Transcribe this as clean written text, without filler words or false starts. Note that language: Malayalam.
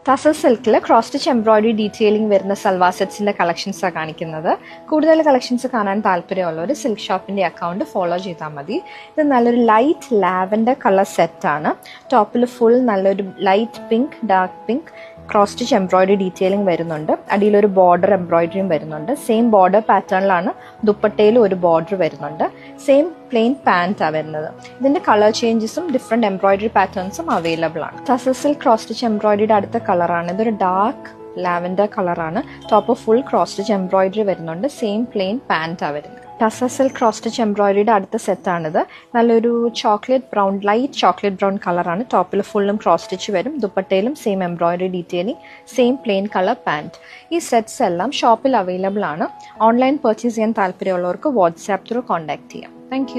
ടസർ സിൽക്കിൽ ക്രോസ് സ്റ്റിച്ച് എംബ്രോയിഡറി ഡീറ്റെയിലിംഗ് വരുന്ന സൽവാർ സെറ്റ്സിൻ്റെ കളക്ഷൻസാണ് കാണിക്കുന്നത്. കൂടുതൽ കളക്ഷൻസ് കാണാൻ താല്പര്യമുള്ളവർ സിൽക്ക് ഷോപ്പിൻ്റെ അക്കൗണ്ട് ഫോളോ ചെയ്താൽ മതി. ഇത് നല്ലൊരു ലൈറ്റ് ലാവൻഡർ കളർ സെറ്റാണ്. ടോപ്പിൽ ഫുൾ നല്ലൊരു light pink, dark pink cross stitch embroidery detailing വരുന്നുണ്ട്. അടിയിലൊരു ബോർഡർ എംബ്രോയിഡറിയും വരുന്നുണ്ട്. സെയിം ബോർഡർ പാറ്റേണിലാണ് ദുപ്പട്ടയിലും ഒരു ബോർഡർ വരുന്നുണ്ട്. സെയിം പ്ലെയിൻ പാൻറ്റാണ് വരുന്നത്. ഇതിൻ്റെ കളർ ചേഞ്ചസും ഡിഫറെൻറ്റ് എംബ്രോയിഡറി പാറ്റേൺസും അവൈലബിൾ ആണ്. ടസർ സിൽക്ക് ക്രോസ് സ്റ്റിച്ച് എംബ്രോയിഡറിയുടെ അടുത്ത കളറാണ്. ഇതൊരു ഡാർക്ക് ലാവൻഡർ കളറാണ്. Top full cross stitch embroidery വരുന്നുണ്ട്. സെയിം പ്ലെയിൻ പാൻറ്റാണ് വരുന്നത്. ടസർ സിൽക്ക് ക്രോസ് സ്റ്റിച്ച് എംബ്രോയിഡറിയുടെ അടുത്ത സെറ്റാണിത്. നല്ലൊരു chocolate brown, light chocolate brown കളറാണ്. ടോപ്പിൽ ഫുള്ളും ക്രോസ് സ്റ്റിച്ച് വരും. ദുപ്പട്ടയിലും same embroidery detailing, same plain colour pant. ഈ സെറ്റ്സ് എല്ലാം ഷോപ്പിൽ അവൈലബിൾ ആണ്. ഓൺലൈൻ പർച്ചേസ് ചെയ്യാൻ താല്പര്യമുള്ളവർക്ക് വാട്സാപ്പ് ത്രൂ കോൺടാക്ട് ചെയ്യാം. താങ്ക്